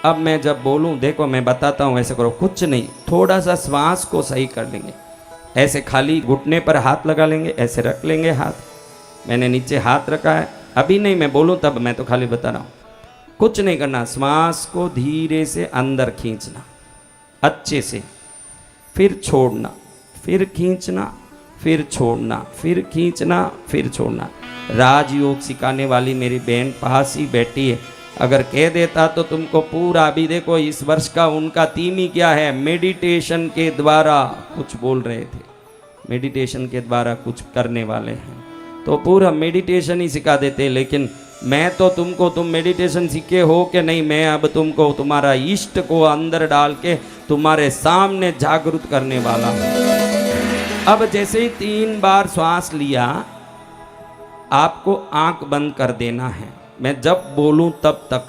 अब मैं जब बोलूं, देखो मैं बताता हूं, ऐसे करो, कुछ नहीं, थोड़ा सा श्वास को सही कर लेंगे। ऐसे खाली घुटने पर हाथ लगा लेंगे, ऐसे रख लेंगे हाथ। मैंने नीचे हाथ रखा है, अभी नहीं मैं बोलूं तब, मैं तो खाली बता रहा हूं। कुछ नहीं करना, श्वास को धीरे से अंदर खींचना अच्छे से, फिर छोड़ना, फिर खींचना, फिर छोड़ना, फिर खींचना, फिर छोड़ना। राजयोग सिखाने वाली मेरी बहन पास ही बैठी है, अगर कह देता तो तुमको पूरा, अभी देखो इस वर्ष का उनका थीम ही क्या है, मेडिटेशन के द्वारा कुछ बोल रहे थे, मेडिटेशन के द्वारा कुछ करने वाले हैं, तो पूरा मेडिटेशन ही सिखा देते। लेकिन मैं तो तुमको, तुम मेडिटेशन सीखे हो कि नहीं, मैं अब तुमको तुम्हारा इष्ट को अंदर डाल के तुम्हारे सामने जागरूक करने वाला हूँ। अब जैसे ही 3 बार श्वास लिया, आपको आंख बंद कर देना है, मैं जब बोलूं तब तक।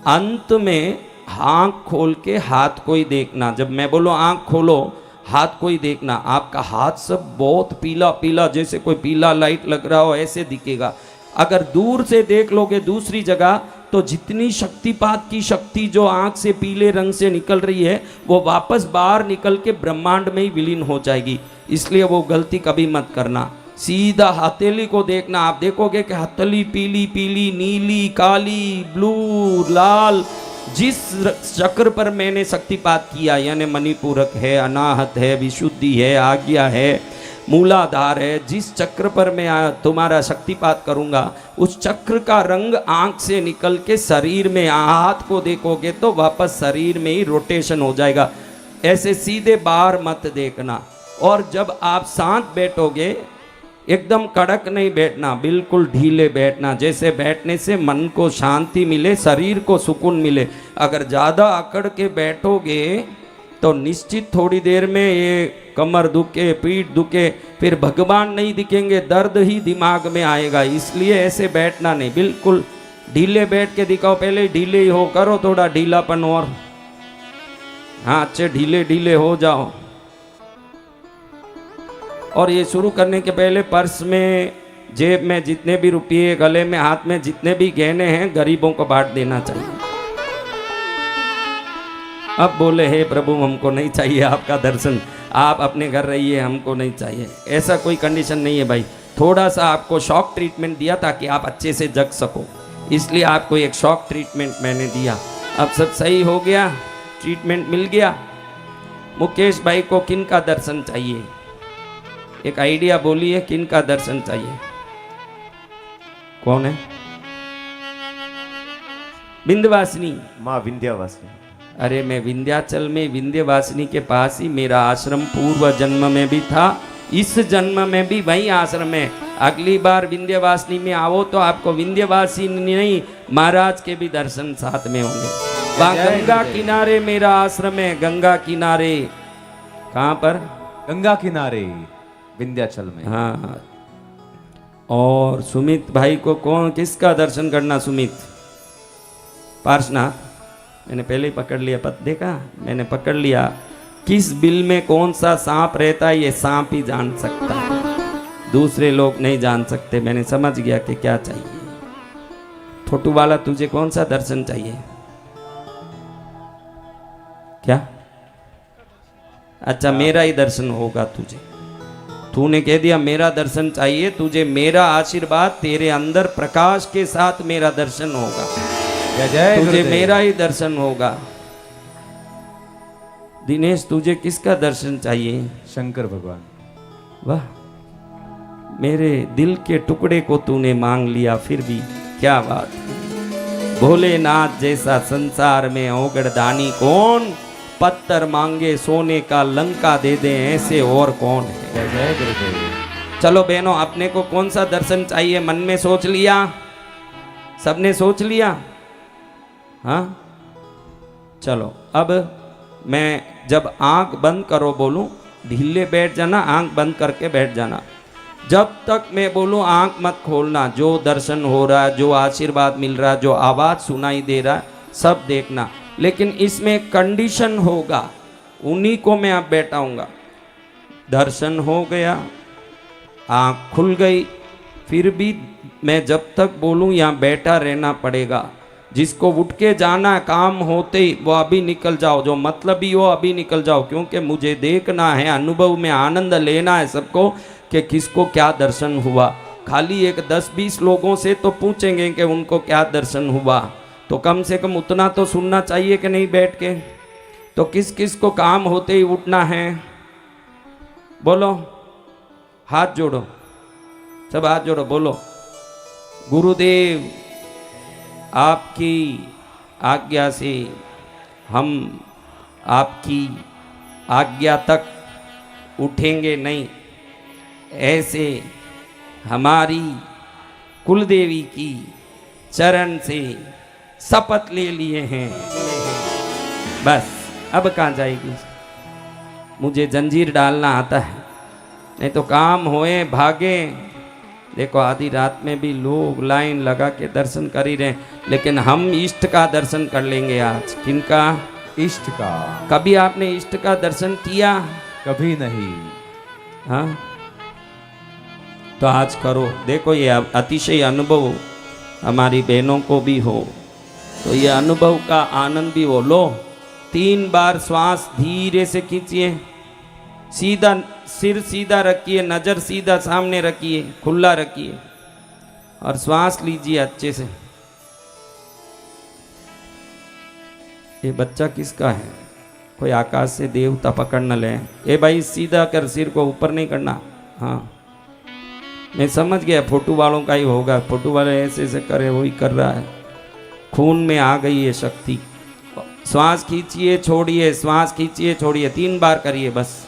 अंत में आंख खोल के हाथ को ही देखना, जब मैं बोलूं आंख खोलो, हाथ को ही देखना। आपका हाथ सब बहुत पीला पीला, जैसे कोई पीला लाइट लग रहा हो ऐसे दिखेगा। अगर दूर से देख लोगे दूसरी जगह, तो जितनी शक्तिपात की शक्ति जो आंख से पीले रंग से निकल रही है, वो वापस बाहर निकल के ब्रह्मांड में ही विलीन हो जाएगी। इसलिए वो गलती कभी मत करना। सीधा हथेली को देखना, आप देखोगे कि हथेली पीली पीली, नीली, काली, ब्लू, लाल, जिस चक्र पर मैंने शक्तिपात किया, यानी मणिपूरक है, अनाहत है, विशुद्धि है, आज्ञा है, मूलाधार है, जिस चक्र पर मैं तुम्हारा शक्तिपात करूंगा, उस चक्र का रंग आंख से निकल के शरीर में, हाथ को देखोगे तो वापस शरीर में ही रोटेशन हो जाएगा। ऐसे सीधे बाहर मत देखना। और जब आप शांत बैठोगे, एकदम कड़क नहीं बैठना, बिल्कुल ढीले बैठना, जैसे बैठने से मन को शांति मिले, शरीर को सुकून मिले। अगर ज़्यादा अकड़ के बैठोगे तो निश्चित थोड़ी देर में ये कमर दुखे, पीठ दुखे, फिर भगवान नहीं दिखेंगे, दर्द ही दिमाग में आएगा। इसलिए ऐसे बैठना नहीं, बिल्कुल ढीले बैठ के दिखाओ। पहले ढीले ही हो, करो थोड़ा ढीलापन, और हाँ अच्छे ढीले ढीले हो जाओ। और ये शुरू करने के पहले पर्स में, जेब में जितने भी रुपये, गले में, हाथ में जितने भी गहने हैं, गरीबों को बांट देना चाहिए। अब बोले हे प्रभु हमको नहीं चाहिए आपका दर्शन, आप अपने घर रहिए, हमको नहीं चाहिए। ऐसा कोई कंडीशन नहीं है भाई। थोड़ा सा आपको शॉक ट्रीटमेंट दिया ताकि आप अच्छे से जग सको, इसलिए आपको एक शॉक ट्रीटमेंट मैंने दिया। अब सब सही हो गया, ट्रीटमेंट मिल गया। मुकेश भाई को किन का दर्शन चाहिए? एक आइडिया बोलिए, किन का दर्शन चाहिए? कौन है? विंध्यवासिनी, माँ विंध्यवासिनी। अरे मैं विंध्याचल में विंध्यवासिनी के पास ही मेरा आश्रम पूर्व जन्म में भी था, इस जन्म में भी वही आश्रम है। अगली बार विंध्यवासिनी में आओ तो आपको विंध्यवासिनी नहीं, महाराज के भी दर्शन साथ में होंगे। वहाँ गंगा किनारे मेरा आश्रम है, गंगा किनारे। कहाँ पर? गंगा किनारे, विंध्याचल में। हाँ। और सुमित भाई को कौन, किसका दर्शन करना? सुमित पार्शनाथ, मैंने पहले ही पकड़ लिया, देखा मैंने पकड़ लिया। किस बिल में कौन सा सांप रहता है, ये सांप ही जान सकता है, दूसरे लोग नहीं जान सकते। मैंने समझ गया कि क्या चाहिए। छोटू वाला, तुझे कौन सा दर्शन चाहिए? क्या? अच्छा, मेरा ही दर्शन होगा तुझे। तूने कह दिया मेरा दर्शन चाहिए तुझे, मेरा आशीर्वाद तेरे अंदर प्रकाश के साथ मेरा दर्शन होगा, तुझे मेरा ही दर्शन होगा। दिनेश, तुझे किसका दर्शन चाहिए? शंकर भगवान। वाह, मेरे दिल के टुकड़े को तूने मांग लिया, फिर भी क्या बात। भोलेनाथ जैसा संसार में औगड़दानी कौन, पत्थर मांगे सोने का लंका दे दे, ऐसे और कौन है। जय गुरुदेव। चलो बहनों, अपने को कौन सा दर्शन चाहिए मन में सोच लिया? सबने सोच लिया? हाँ, चलो अब मैं जब आंख बंद करो बोलूं, ढीले बैठ जाना, आंख बंद करके बैठ जाना। जब तक मैं बोलूं आंख मत खोलना। जो दर्शन हो रहा है, जो आशीर्वाद मिल रहा है, जो आवाज सुनाई दे रहा है, सब देखना। लेकिन इसमें कंडीशन होगा, उन्हीं को मैं अब बैठाऊंगा। दर्शन हो गया, आंख खुल गई, फिर भी मैं जब तक बोलूं यहाँ बैठा रहना पड़ेगा। जिसको उठ के जाना काम होते ही वो अभी निकल जाओ, जो मतलब ही हो अभी निकल जाओ, क्योंकि मुझे देखना है, अनुभव में आनंद लेना है सबको कि किसको क्या दर्शन हुआ। खाली एक 10-20 लोगों से तो पूछेंगे कि उनको क्या दर्शन हुआ, तो कम से कम उतना तो सुनना चाहिए कि नहीं बैठ के। तो किस किस को काम होते ही उठना है, बोलो, हाथ जोड़ो, सब हाथ जोड़ो, बोलो गुरुदेव आपकी आज्ञा से हम आपकी आज्ञा तक उठेंगे नहीं, ऐसे हमारी कुलदेवी की चरण से शपथ ले लिए हैं। बस अब कहाँ जाएगी, मुझे जंजीर डालना आता है, नहीं तो काम होए भागे। देखो आधी रात में भी लोग लाइन लगा के दर्शन कर ही रहे हैं, लेकिन हम इष्ट का दर्शन कर लेंगे आज। किनका? इष्ट का। कभी आपने इष्ट का दर्शन किया? कभी नहीं। हाँ तो आज करो। देखो ये अतिशय अनुभव हमारी बहनों को भी हो, तो ये अनुभव का आनंद भी हो लो। 3 बार श्वास धीरे से खींचिए, सीधा सिर सीधा रखिए, नज़र सीधा सामने रखिए, खुला रखिए और श्वास लीजिए अच्छे से। ये बच्चा किसका है? कोई आकाश से देवता पकड़ न ले। ए भाई सीधा कर, सिर को ऊपर नहीं करना। हाँ मैं समझ गया, फोटो वालों का ही होगा, फोटो वाले ऐसे ऐसे करे, वही कर रहा है। खून में आ गई है शक्ति। श्वास खींचिए छोड़िए, श्वास खींचिए छोड़िए, 3 बार करिए बस,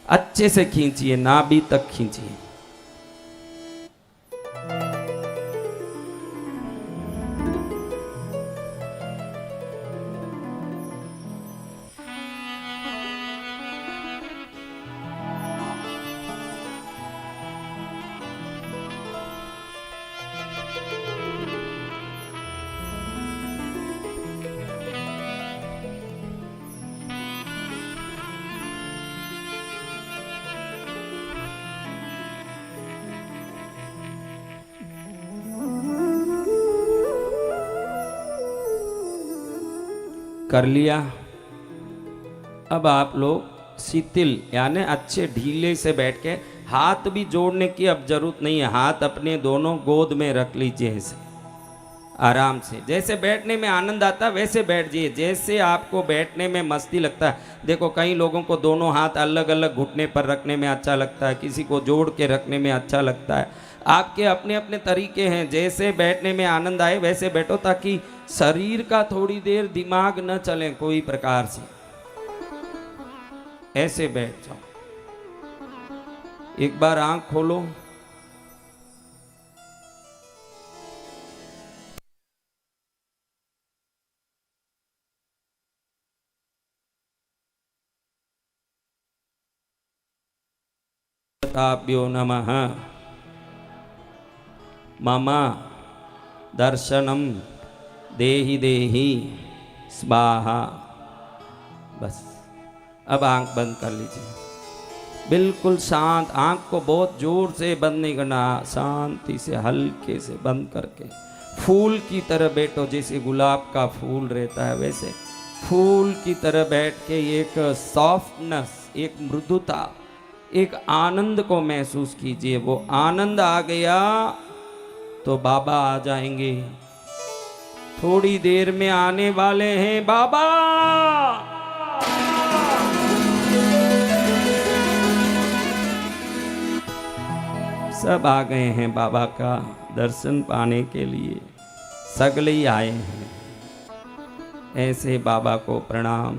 अच्छे से खींचिए, नाभि तक खींचिए। कर लिया। अब आप लोग शिथिल यानी अच्छे ढीले से बैठ के, हाथ भी जोड़ने की अब जरूरत नहीं है, हाथ अपने दोनों गोद में रख लीजिए ऐसे आराम से। जैसे बैठने में आनंद आता है वैसे बैठ जाइए, जैसे आपको बैठने में मस्ती लगता है। देखो कई लोगों को दोनों हाथ अलग अलग घुटने पर रखने में अच्छा लगता है, किसी को जोड़ के रखने में अच्छा लगता है। आपके अपने अपने तरीके हैं, जैसे बैठने में आनंद आए वैसे बैठो, ताकि शरीर का थोड़ी देर दिमाग न चले कोई प्रकार से। ऐसे बैठ जाओ। एक बार आंख खोलो, ताभ्यो नमः। मम दर्शनम देहि देहि स्वाहा। बस अब आंख बंद कर लीजिए, बिल्कुल शांत। आंख को बहुत जोर से बंद नहीं करना, शांति से हल्के से बंद करके फूल की तरह बैठो। जैसे गुलाब का फूल रहता है वैसे फूल की तरह बैठ के एक सॉफ्टनेस, एक मृदुता, एक आनंद को महसूस कीजिए। वो आनंद आ गया तो बाबा आ जाएंगे, थोड़ी देर में आने वाले हैं बाबा। सब आ गए हैं बाबा का दर्शन पाने के लिए, सगले ही आए हैं। ऐसे बाबा को प्रणाम।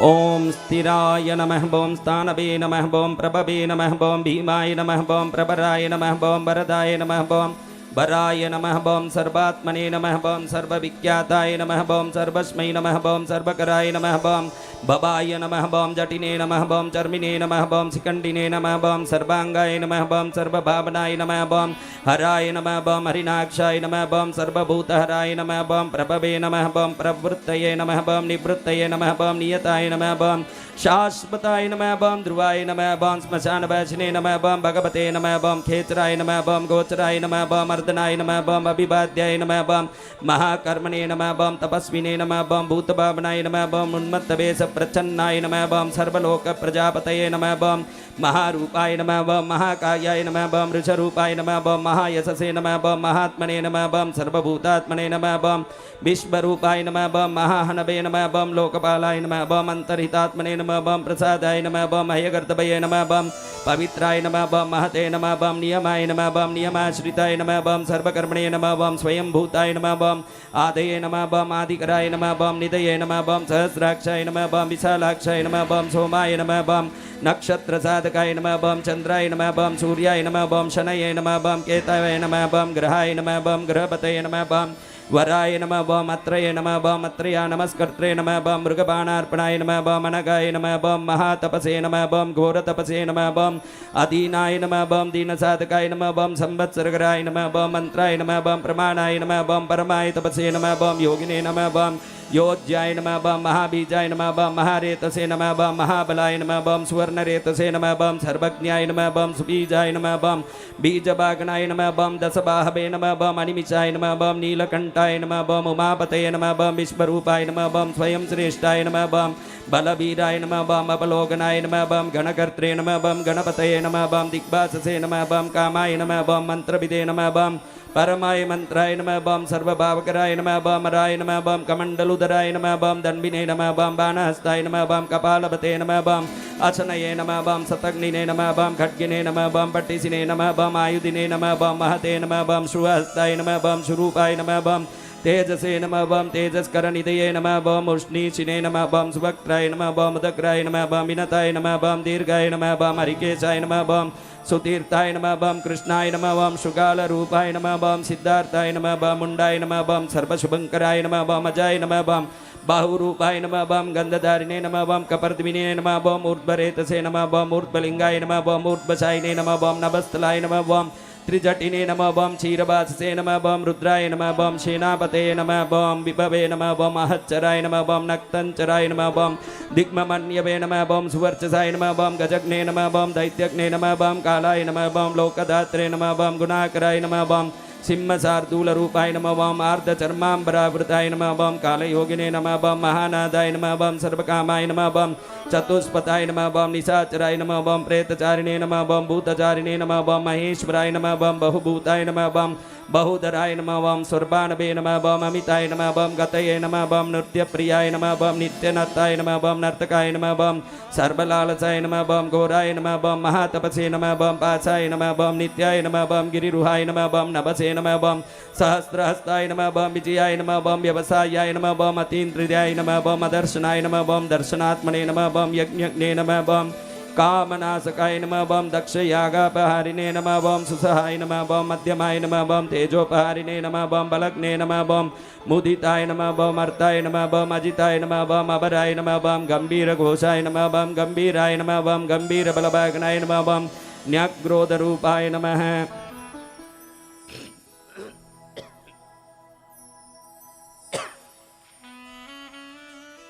ओम स्थिराय नमः, ओम स्थानवे नमः, ओम प्रभवे नमः, ओम भीमाय नमः, ओम प्रबराय नमः, ओम वरदाय नमः, ओम वराय नमः, ओम सर्वात्मने नमः, ओम सर्वविख्याताय नमः, ओम सर्वस्मै नमः, ओम सर्वकराय नमः, ओम भवाय नमः बम जटिने नमः बम चर्मिने नमः बम शिखंडिने नमः बम सर्वांगाय नमः बम सर्वभावनाय नमः बम हराय नमः बम हरिनाक्षाय नमः बम सर्वभूतहराय नमः बम प्रभवे नमः बम प्रवृत्तये नमः बम निवृत्तये नमः बम नियताय नमः बम शाश्वताय नमः बम ध्रुवाय नमः बम श्मशानवासिने नमः बम भगवते नमः बम खेचराय नमः बम गोचराय नमः बम अर्दनाय नमः बम अभिवाद्याय नमः बम महाकर्मणे नमः बम तपस्विने नमः बम भूतभावनाय नमः बम उन्मत्तवेश प्रच्छन्नाय नमः बम सर्वलोक प्रजापतये नमः बम महारूपाय नमः बम महाकायाय नमः बम ऋषरूपाय नमः बम महायशसे नमः बम महात्मने नमः बम सर्वभूतात्मने नमः बम विश्वरूपाय नमः बम महाहनवे नमः बम लोकपालाय नमः बम अंतर्हितात्मने नमः बम प्रसादाय नमः बम हयगर्तभये नमः बम पवित्राय नमः बम महते नमः बम नियमाय नमः बम नियमाश्रिताय नमः बम सर्वकर्मणे नमः बम स्वयंभूताय नमः बम आदये नमः बम आदिकराय नमः बम निधये नमः बम सहस्राक्षाय नमः बम विशालाक्षाय नमः बम सोमाय नमः बम नक्षत्र साधकाय नमः बम चंद्राय नमः बम सूर्याय नमः बम शनये नमः बम केतवे नमः बम ग्रहाय नमः बम ग्रहपतये नमः बम वराय नमः बम अत्रये नमः बम अत्रया नमस्कर्त्रे नमः बम मृगबाणार्पणाय नमः बम अनगाय नमः बम महातपसे नमः बम घोरतपसे नमः बम अधीनाय नमः बम दीनसाधकाय नमः बम संवत्सरकराय नमः बम मंत्राय नमः बम प्रमाणाय नमः बम परमाय तपसे नमः बम योगिने नमः बम योज्याय नमः बम महाबीजाय नमः बम महारेतसे नमः बम महाबलाय नमः बम सुवर्णरेतसे नमः बम सर्वज्ञाय नमः बम सुबीजाय नमः बम बीजभागनाय नमः बम दशबाहवे नमः बम अनिमिषाय नमः बम नीलकंठाय नमः बम उमापतये नमः बम विश्वरूपाय नमः बम स्वयं श्रेष्ठाय नमः बम बलवीराय नमः बम अपलोकनाय नमः बम गणकर्त्रे नमः बम गणपतये नमः बम दिग्भाससे नमः बम कामाय नमः बम मंत्रविदे नमः बम परमाय मंत्राय नमः बम सर्वभावकराय नमः बम राय नमः बम कमंडलुधराय नमः बम दंबिने नमः बम बाणहस्ताय नमः बम कपालभते नमः बम अचनये नमः बम शतग्निने नमः बम खड्गिने नमः बम पट्टिसिने नमः बम आयुधिने नमः बम महते नमः बम शुभहस्ताय नमः बम शुरूपाय नमः बम तेजसे नमः बम तेजस्करनिधये नमः बम उष्णीशिने नमः बम सुभक्त्राय नमः बम उदग्राय नमः बम विनताय नमः बम दीर्घाय नमः बम हरिकेशाय नमः बम सुतीर्थाय नमः बम कृष्णाय नमः बम शुगालरूपाय नमः बम सिद्धार्थाय नमः बम मुंडाय नमः बम सर्वशुभंकराय नमः बम अजाय नमः बम बाहुरूपाय नमः बम गंधधारिणे नमः बम कपर्दिने नमः बम ऊर्ध्वरेतसे नमः बम ऊर्ध्वलिंगाय नमः बम ऊर्ध्वशायिने नमः बम नभस्थलाय नमः बम त्रिजटिने नमः बम क्षीरवाससे नमः बम रुद्राय नमः बम सेनापते नमः बम विभवे नमः बम महच्चराय नमः बम नक्तंचराय नमः बम दिग्ममन्यवे नमः बम सुवर्चसाय नमः बम गजग्ने नमः बम दैत्यग्ने नमः बम कालाय नमः बम लोकदात्रे नमः बम गुणाकराय नमः बम सिंहसार्दूलरूपाय नमः बम आर्धचर्माम्बरावृताय नमः बम कालयोगिने नमः बम महानादाय नमः बम सर्वकामाय नमः बम चतुष्पथाय नमः बम निशाचराय नमः बम प्रेतचारिणे नमः बम भूतचारिणे नमः बम महेश्वराय नमः बम बहुभूताय नमः बम बहुधराय नमः बम सुरबानवे नमः बम अमिताय नमः बम गतये नमः बम नृत्यप्रियाय नमः बम नित्यनर्ताय नमः बम नर्तकाय नमः बम सर्वलालसाय नमः बम घोराय नमः बम महातपसे नमः बम पासाय नमः बम नित्याय नमः बम गिरिरुहाय नमः बम नभसे नमः बम सहस्रहस्ताय नमः बम विजयाय नमः बम व्यवसायाय नमः बम अतीन्द्रियाय नमः बम अदर्शनाय नमः बम दर्शनात्मने नमः बम यज्ञज्ञे नमः बम कामनाशकाय नमः बम दक्षयागापहारिणे नमः बम सुसहाय नमः बम मध्यमाय नमः बम तेजोपहारिणे नमः बम बलग्ने नमः बम मुदिताय नमः बम अर्ताय नमः बम अजिताय नमः बम अबराय नमः बम गंभीर घोषाय नमः बम गंभीराय नमः बम गंभीर बलभागनाय नमः बम न्यग्रोधरूपाय नमः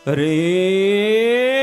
रे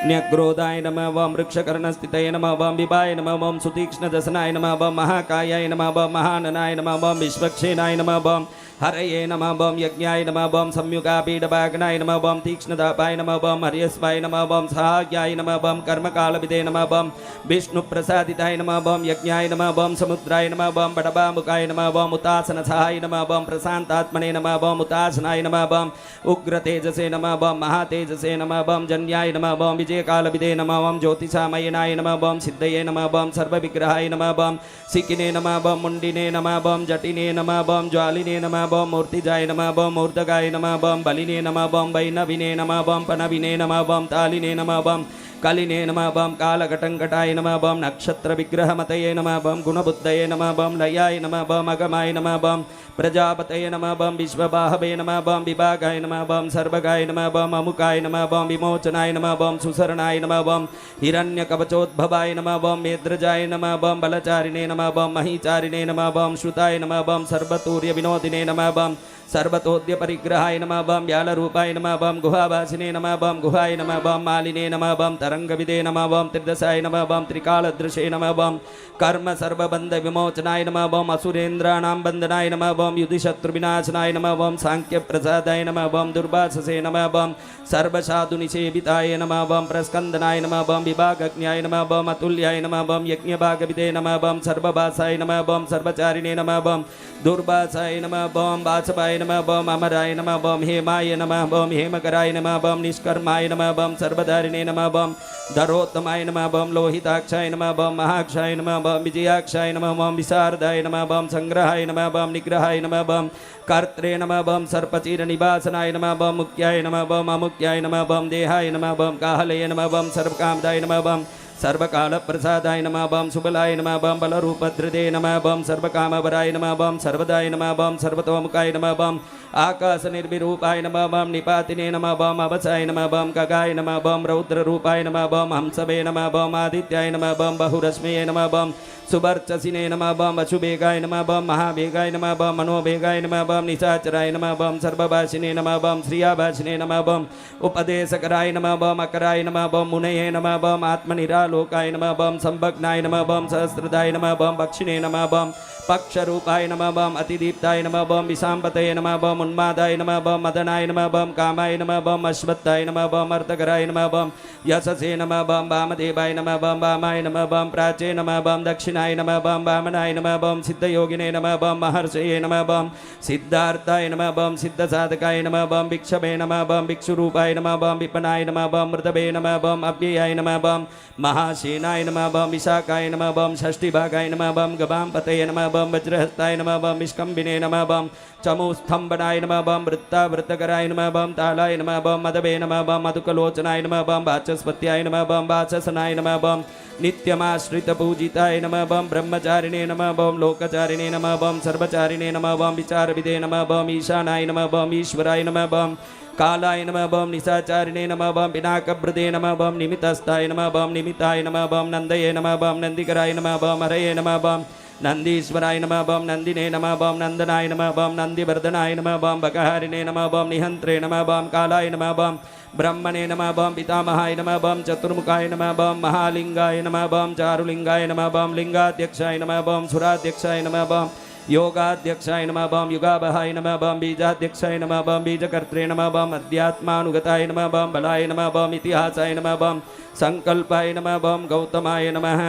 न्यग्रोधाय नमः बम वृक्षकर्णस्थितये नमः बम विभाय नमः बम सुतीक्ष्णदशनाय नमः बम महाकायाय नमः बम महाननाय नमः बम विश्वक्षेनाय नमः बम हरये नमः बम यज्ञाय नमः बम संयुगापीडभागनाय नमः बम तीक्ष्णदापाय नमः बम हर्यस्वाय नमः बम सहायाय नमः बम कर्मकालविदे नमः बम विष्णुप्रसादिताय नमः बम यज्ञाय नमः बम समुद्राय नमः बम बडबामुखाय नमः बम उतासनसहाय नमः बम प्रशांतात्मने नमः बम उतासनाय नमः बम उग्रतेजसे नमः बम महातेजसे नमः बम जन्याय नमः बम विजयकालविदे नमः बम ज्योतिषामयनाय नमः बम सिद्धये नमः बम सर्वविग्रहाय नमः बम सिकिने नमः बम मुंडिने नमः बम जटिने नमः बम ज्वालिने नमः बम मूर्तिजाय नमः बम मूर्धगाय नमः बम बलिने नमः बम वैनविने नमः बम पनविने नमः बम तालिने नमः बम कलिने नमः बम कालकटंकटाय नमः बम नक्षत्र विग्रह मतये नमः बम गुणबुद्धये नमः बम लयाय नमः बम अगमाय नमः बम प्रजापतये नमः बम विश्वबाहवे नमः बम विभागाय नमः बम सर्वगाय नमः बम अमुकाय नमः बम विमोचनाय नमः बम सुसरणाय नमः बम हिरण्यकवचोद्भवाय नमः बम मेद्रजाय नमः बम बलचारिणे नमः बम महीचारिणे नमः बम श्रुताय नमः बम सर्वतूर्य विनोदिने नमः बम सर्वतोद्य परिग्रहाय नमः बम व्यालरूपाय नमः बम गुहावासिने नमः बम गुहाय नमः बम मालिने नमः बम तरंगविदे नमः बम त्रिदशाय नमः बम त्रिकालदृशे नमः बम कर्म सर्वबंध विमोचनाय नमः बम असुरेन्द्राणां बंधनाय नमः बम युधिशत्रुविनाशनाय नमः बम सांख्य प्रसादाय नमः बम दुर्वाससे नमः बम सर्वसाधुनिषेविताय नमः बम प्रस्कंदनाय नमः बम विभागज्ञाय नमः बम अतुल्याय नमः बम यज्ञभागविदे नमः बम सर्वभासाय नमः बम सर्वचारिणे नमः बम दुर्वासाय नमः बम वासवाय नमः बम अमराय नमः बम हेमाय नमः बम हेमकराय नमः बम निष्कर्माय नमः बम सर्वधारिणे नमः बम धरोत्तमाय नमः बम लोहिताक्षाय नमः बम महाक्षाय नमः बम विजयाक्षाय नमः बम विशारदाय नमः बम संग्रहाय नमः बम निग्रहाय नमः बम कर्त्रे नमः बम सर्पचीर निवासनाय नमः बम मुक्त्याय नमः बम अमुक्त्याय नमः बम देहाय नमः बम काहलये नमः बम सर्वकामदाय नमः बम सर्वकाल प्रसादाय नमः बम सुबलाय नमः बम बलरूपधृते नमः बम सर्वकामवराय नमः बम सर्वदाय नमः बम सर्वतोमुखाय नमः बम आकाश निर्विरूपाय नमः बम निपातिने नमः बम अवसाय नमः बम गगाय नमः बम रौद्ररूपाय नमः बम हंसवे नमः बम आदित्याय नमः बम बहुरश्मये नमः बम सुवर्चसिने नमः बम अशुभेगाय नमः बम महावेगाय नमः बम मनोवेगाय नमः बम निशाचराय नमः बम सर्वभाषिने नमः बम श्रियाभाषिने नमः बम उपदेशकराय नमः बम अकराय नमः बम मुनये नमः बम आत्मनिरालोकाय नमः बम संभग्नाय नमः बम सहस्रदाय नमः बम बक्षिणे नमः बम पक्षरूपाय नमः बम अतिदीप्ताय नमः बम विशाम्पतये नमः बम उन्मादाय नमः बम मदनाय नमः बम कामाय नमः बम अश्वत्थाय नमः बम अर्थकराय नमः बम यशसे नमः बम वामदेवाय नमः बम वामाय नमः बम प्राचे नमः बम दक्षिणाय नमः बम वामनाय नमः बम सिद्धयोगिने नमः बम महर्षये नमः बम सिद्धार्थाय नमः बम सिद्धसाधकाय नमः बम भिक्षवे नमः बम भिक्षुरूपाय नमः बम विपनाय नमः बम मृतवे नमः बम अव्ययाय नमः बम महासेनाय नमः बम विशाखाय नमः बम षष्टिभागाय नमः बम गवाम्पतये नमः बम वज्रहस्ताय नमः बम विष्कम्भिने नमः बम चमुस्तंभनाय नमः बम वृत्तावृत्तकराय नमः बम तालाय नमः बम मदवे नमः बम मधुकलोचनाय नमः बम वाचस्पत्याय नमः बम वाचसनाय नमः बम नित्यमाश्रितपूजिताय नमः बम ब्रह्मचारिणे नमः बम लोकचारिणे नमः बम सर्वचारिणे नमः बम विचारविदे नमः बम ईशानाय नमः बम ईश्वराय नमः बम कालाय नमः बम निशाचारिणे नमः बम पिनाकभृते नमः बम निमितस्ताय नमः बम निमिताय नमः बम नंदये नमः बम नंदिकराय नमः बम हरये नमः बम नंदीश्वराय नमः बम नंदिने नमः बम नंदनाय नमः बम नंदिवर्धनाय नमः बम बकहारिणे नमः बम निहंत्रे नमः बम कालाय नमः बम ब्रह्मणे नमः बम पितामहाय नमः बम चतुर्मुखाय नमः बम महालिंगाय नमः बम चारुलिंगाय नमः बम लिंगाध्यक्षाय नमः बम सुराध्यक्षाय नमः बम योगाध्यक्षाय नमः बम युगाबहाय नमः बम बीजाध्यक्षाय नमः बम बीजकर्त्रे नमः बम अध्यात्मानुगताय नमः बम बलाय नमः बम इतिहासाय नमः बम संकल्पाय नमः बम गौतमाय नमः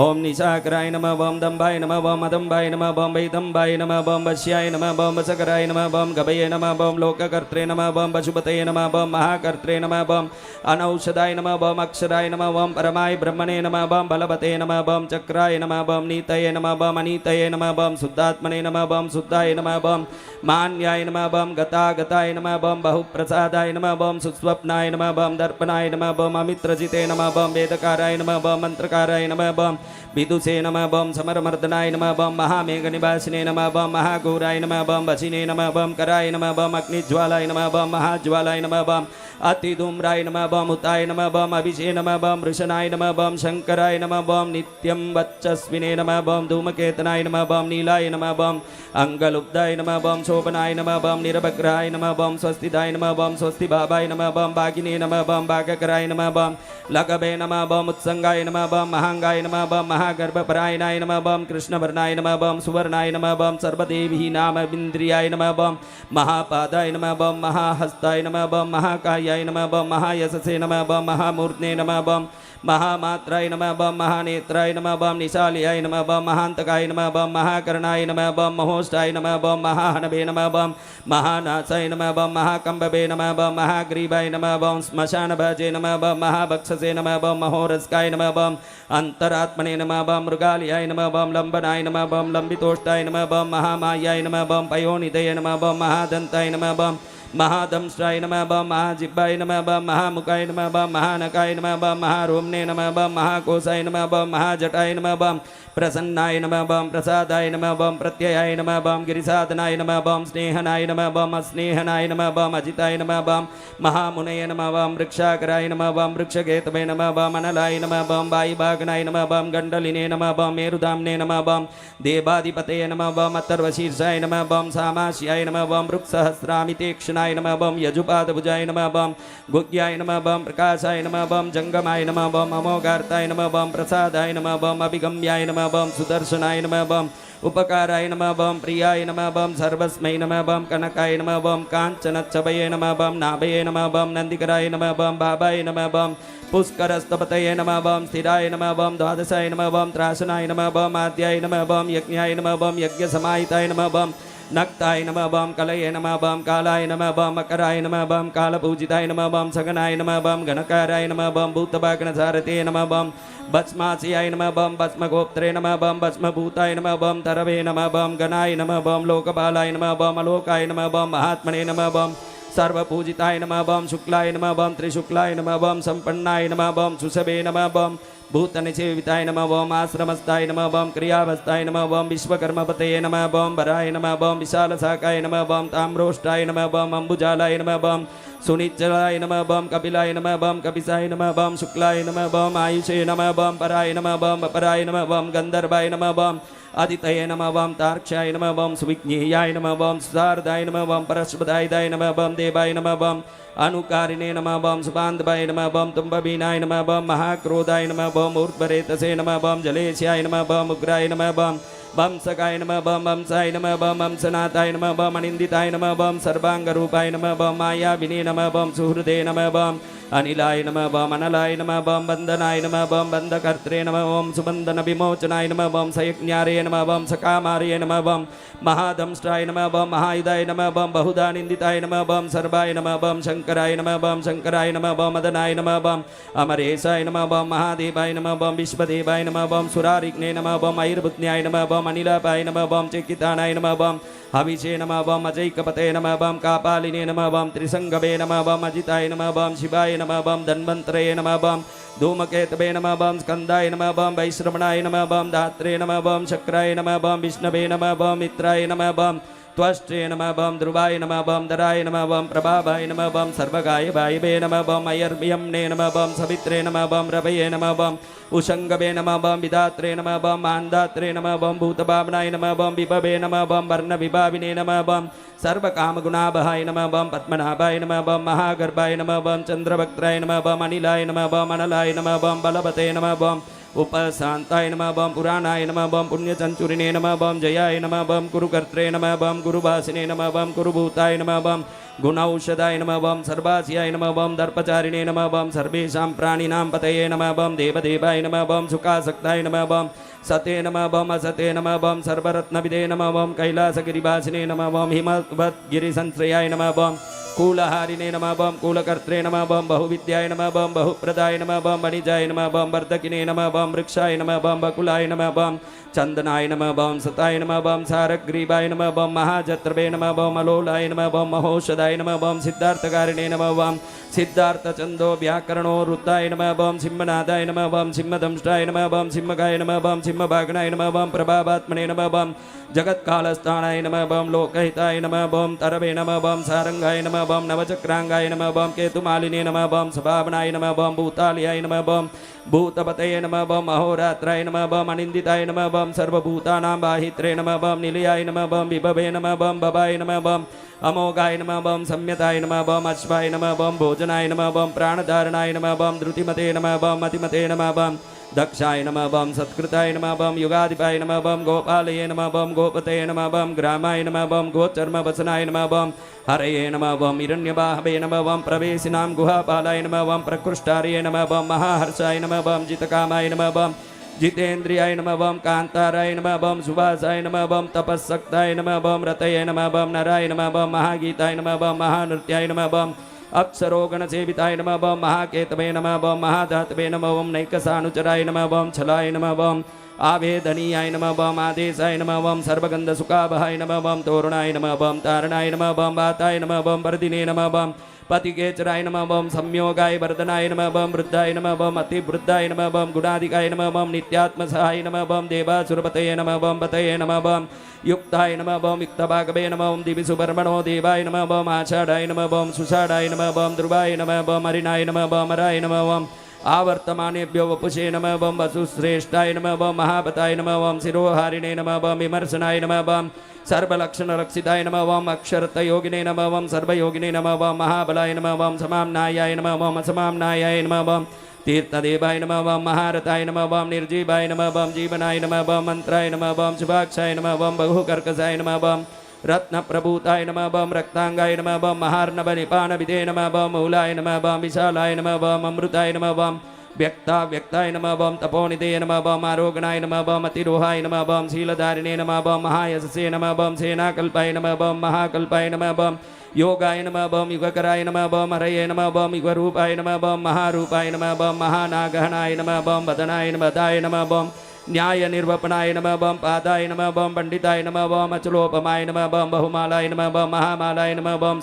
ओम निशाकराय नमः बम दंबाय नमः बम अदंबाय नमः बम वैदंबाय नमः बम वश्याय नमः बम वसकराय नमः बम गभये नमः बम लोककर्त्रे नमः बम पशुपतये नमः बम महाकर्त्रे नमः बम अनौषधाय नमः बम अक्षराय नमः बम परमाय ब्रह्मणे नमः बम बलवते नमः बम चक्राय नमः बम नीतये नमः बम अनीतये नमः बम शुद्धात्मने नमः बम शुद्धाय नमः बम मान्याय नमः बम गतागताय नमः बम बहुप्रसादाय नमः बम सुस्वप्नाय नमः बम दर्पणाय नमः बम अमित्रजिते नमः बम वेदकाराय नमः बम मंत्रकाराय नमः बम विदुषे नमः बम समरमर्दनाय नमः बम महामेघनिवासिने नमः बम महाघोराय नमः बम वशिने नमः बम कराय नमः बम अग्निज्वालाय नमः बम महाज्वालाय नमः बम अतिधूम्राय नमः बम हुताय नमः बम अभिषे नमः बम वृषणाय नमः बम शंकराय नमः बम नित्यं वच्चस्विने नमः बम धूमकेतनाय नमः बम नीलाय नमः बम अंगलुब्धाय नमः बम शोभनाय नमः बम निरभग्राय नमः बम स्वस्तिदाय नमः बम स्वस्तिभावाय नमः बम भागिने नमः बम भागकराय नमः बम लगभे नमः बम उत्संगाय नमः बम महांगाय नमः बम महागर्भपरायणाय नमः बम कृष्णवर्णाय नमः बम सुवर्णाय नमः बम सर्वदेवी नाम इंद्रियाय नमः बम महापादाय नमः बम महाहस्ताय नमः बम महाकायाय नमः बम महायशसे नमः बम महामूर्धने नमः बम महामात्राय नमः बम महानेत्राय नमः बम निशाल्याय नमः बम महान्तकाय नमः बम महाकर्णाय नमः बम महोष्ठाय नमः बम महाहनवे नमः बम महानासाय नमः बम महाकंबवे नमः बम महाग्रीवाय नमः बम श्मशानभजे नमः बम महाभक्षसे नमः बम महोरस्काय नमः बम अंतरात्मने नमः बम मृगालयाय नमः बम लंबनाय नमः बम लंबितोष्टाय नमः बम महामायाय नमः बम पयोनिधये नमः बम महादन्ताय नमः बम महादंष्ट्राय नमः बम महाजिह्वाय नमः बम महामुखाय नमः बम महानकाय नमः बम महारोमणे नमः बम महाकोशाय नमः बम महाजटाय नमः बम प्रसन्नाय नमः बम प्रसादाय नमः बम प्रत्ययाय नमः बम गिरिसाधनाय नमः बम स्नेहनाय नमः बम अस्नेहनाय नमः बम अजिताय नमः बम महामुनये नमः बम वृक्षाकराय नमः बम वृक्षकेतवे नमः बम अनलाय नमः बम वायुभागनाय नमः बम गण्डलिने नमः बम मेरुधाम्ने नमः बम देवाधिपतये नमः बम अथर्वशीर्षाय नमः बम सामास्याय नमः बम वृक्षसहस्रामितेक्षणाय नमः बम यजुपादभुजाय नमः बम गुह्याय नमः बम प्रकाशाय नमः बम जंगमाय नमः बम अमोघार्ताय नमः बम प्रसादाय नमः बम अभिगम्याय नमः बम सुदर्शनाय नमः बम उपकाराय नमः बम प्रियाय नमः बम सर्वस्मै नमः बम कनकाय नमः बम काञ्चनच्छवये नमः बम नाभये नमः बम नन्दिकराय नमः बम बाबाय नमः बम पुष्करस्तपतये नमः बम स्थिराय नमः बम द्वादशाय नमः बम त्रासनाय नमः बम आद्याय नमः बम यज्ञाय नमः बम यज्ञसमाहिताय नमः बम नक्ताय नमः बम कलये नमः बम कालाय नमः बम मकराय नमः बम कालपूजिताय नमः बम सगनाय नमः बम गणकाराय नमः बम भूतभागनसारथे नमः बम भस्मास्याय नमः बम भस्मगोप्त्रे नमः बम भस्मभूताय नमः बम तरवे नमः बम गणाय नमः बम लोकपालाय नमः बम अलोकाय नमः बम महात्मने नमः बम सर्वपूजिताय नमः बम शुक्लाय नमः बम त्रिशुक्लाय नमः बम संपन्नाय नमः बम सुषभे नमः बम भूतनिसेविताय नमः बम आश्रमस्थाय नमः बम क्रियावस्थाय नमः बम विश्वकर्मपतये नमः बम वराय नमः बम विशालशाखाय नमः बम ताम्रोष्टाय नमः बम अम्बुजालाय नमः बम सुनिच्चलाय नमः बम कपिलाय नमः बम कपिसाय नमः बम शुक्लाय नमः बम आयुषे नमः बम पराय नमः बम अपराय नमः बम गंधर्वाय नमः बम आदितये नमः बम तार्क्ष्याय नमः बम सुविज्ञेयाय नमः बम सुधारदाय नमः बम परश्वदाय नमः बम देवाय नमः बम अनुकारिणे नमः बम सुबान्धवाय नमः बम तुम्बवीनाय नमः बम महाक्रोधाय नमः बम ऊर्ध्वरेतसे नमः बम जलेश्याय नमः बम उग्राय नमः बम वंसकाय नमः बम वंसाय नमः बम वंसनाथाय नमः बम अनिन्दिताय नमः बम सर्वांगरूपाय नमः बम मायाविने नमः बम सुहृदे नमः बम अनिलाय नमः बम अनलाय नमः बम वन्दनाय नमः बम वन्दकर्त्रे नमः बम सुबन्धन विमोचनाय नमः बम सयज्ञारे नमः बम सकामार्ये नमः बम महादंष्ट्राय नमः बम महायुधाय नमः बम बहुधा निन्दिताय नमः बम सर्वाय नमः बम शंकराय नमः बम शंकराय नमः बम मदनाय नमः बम अमरेशाय नमः बम महादेवाय नमः बम विश्वदेवाय नमः बम सुरारिग्ने नमः बम ऐर्भुत्न्याय नमः बम अनिलापाय नमः बम चेकितानाय नमः बम हविषे नमः बम अजैकपते नमः बम कापालिने नमः बम त्रिसंगवे नमः बम अजिताय नमः बम शिवाय नमः बम धन्वन्तरे नमः बम धूमकेतवे नमः बम स्कन्दाय नमः बम वैश्रवणाय नमः बम धात्रे नमः बम शक्राय नमः बम विष्णवे नमः बम मित्राय नमः बम त्वष्ट्रे नमः बम ध्रुवाय नमः बम धराय नमः बम प्रभावाय नमः बम सर्वगाय वायवे नमः बम अयर्यम्ने नमः बम सवित्रे नमः बम रवये नमः बम उषंगवे नमः बम विधात्रे नमः बम मान्दात्रे नमः बम भूतभावनाय नमः बम विभवे नमः बम वर्णविभाविने नमः बम सर्वकामगुणाबहाय नमः बम पद्मनाभाय नमः बम महागर्भाय नमः बम चंद्रवक्त्राय नमः बम अनिलाय नमः बम अनलाय नमः बम बलवते नमः बम उपशान्ताय नमः बम पुराणाय नमः बम पुण्यचंचुरिणे नमः बम जयाय नमः बम कुरुकर्त्रे नमः बम गुरुवासिने नमः बम कुरुभूताय नमः बम गुणौषधाय नमः बम सर्वास्याय नमः बम दर्पचारिणे नमः बम सर्वेषां प्राणिनां पतये नमः बम देवदेवाय नमः बम सुखासक्ताय नमः बम सते नमः बम असते नमः बम सर्वरत्नविदे नमः बम कैलासगिरिवासिने नमः बम हिमवद्गिरिसंश्रयाय नमः बम कूलहारिणे नमः बम कूलकर्त्रे नमः बम बहुविद्याय नमः बम बहुप्रदाय नमः बम वणिजाय नमः बम वर्धकिने नमः बम वृक्षाय नमः बम बकुलाय नमः बम चंदनाय नमः बम सताय नमः बम सारग्रीवाय नमः बम महाजत्रवे नमः बम अलोलाय नमः बम महोषधाय नमः बम सिद्धार्थकारिणे नमः बम सिद्धार्थचंदो व्याकरणो रुद्धाय नमः बम सिंहनादाय नमः बम सिंहदंष्टाय नमः बम सिंहगाय नमः बम सिंहभागनाय नमः बम प्रभावात्मने नमः बम जगत्कालस्थानाय नमः बम लोकहिताय नमः बम तरवे नमः बम सारंगाय नमः बम नवचक्रांगाय नमः बम केतुमालिने नमः बम स्वभावनाय नमः बम भूतालयाय नमः बम भूतपतये नमः बम अहोरात्राय नमः बम अनिन्दिताय नमः बम सर्वभूतानां बाहित्रे नमः बम निलयाय नमः बम विभवे नमः बम भवाय नमः बम अमोघाय नमः बम सम्यताय नमः बम अश्वाय नमः बम भोजनाय नमः बम प्राणधारणाय नमः बम धृतिमते नमः बम मतिमते नमः बम दक्षाय नमः बम सत्कृताय नमः बम युगाधिपाय नमः बम गोपालये नमः बम गोपतये नमः बम ग्रामाय नमः बम गोचर्मवसनाय नमः बम हरये नमः बम हिरण्यबाहवे नमः बम प्रवेशिनां गुहापालाय नमः बम प्रकृष्टार्ये नमः बम महाहर्षाय नमः बम जितकामाय नमः बम जितेन्द्रियाय नमः बम कांताराय नमः बम सुभासाय नमः बम तपस्सक्ताय नमः बम रतये नमः बम नराय नमः बम महागीताय नमः बम महानृत्याय नमः बम अप्सरोगणसेविताय नमः बम महाकेतवे नमः बम महाधातवे नमः बम नैकसानुचराय नमः बम छलाय नमः बम आवेदनीयाय नमः बम आदेशाय नमः बम सर्वगन्धसुखावहाय नमः बम तोरणाय नमः बम तारणाय नमः बम वाताय नमः बम वर्धिने नमः बम पतिकेचराय नमः बम संयोगाय वर्धनाय नमः बम वृद्धाय नमः बम अतिवृद्धाय नमः बम गुणाधिकाय नमः बम नित्यात्मसहाय नमः बम देवासुरपतये नमः बम पतये नमः बम युक्ताय नमः बम युक्तभागवे नमः बम दिविसुवर्मणो देवाय नमः बम आषाढाय नमः बम सुषाढाय नमः बम ध्रुवाय नमः बम हरिणाय नमः बम हराय नमः बम आवर्तमानेभ्यो वपुषे नमः बम वसुश्रेष्ठाय नमः बम महापताय नमः बम शिरोहारिणे नमः बम विमर्शनाय नमः बम सर्वलक्षणरक्षिताय नमः बम अक्षरतयोगिने नमः बम सर्वयोगिने नमः बम महाबलाय नमः बम समाम्नायाय नमः बम असमाम्नायाय नमः बम तीर्थदेवाय नमः बम महारथाय नमः बम निर्जीवाय नमः बम जीवनाय नमः बम मंत्राय नमः बम शुभाक्षाय नमः बम बहुकर्कशाय नमः बम रत्नप्रभूताय नमः बम रक्तांगाय नमः बम महार्णवनिपानविदे नमः बम मूलाय नमः बम विशालाय नमः बम अमृताय नमः बम व्यक्ताय नमः बम तपोनिधे नमः बम आरोगणाय नमः बम अतिरोहाय नमः बम शीलधारिणे नमः बम महायशसे नमः बम सेनाकल्पाय नमः बम महाकल्पाय नमः बम योगाय नमः बम युगकराय नमः बम हरये नमः बम युगरूपाय नमः बम महारूपाय नमः बम महानागहनाय नमः बम वदनाय नमदाय नमः बम न्याय निर्वपनाय नमः बम पादाय नमः बम पंडिताय नमः बम अचलोपमाय नमः बम बहुमालाय नमः बम महामालाय नमः बम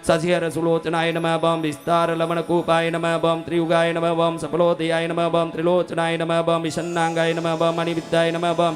शशिहर सुलोचनाय नमः बम विस्तार लवणकूपाय नमः बम त्रियुगाय नमः बम सफलोदयाय नमः बम त्रिलोचनाय नमः बम विषन्नांगाय नमः बम मणिविद्याय नमः बम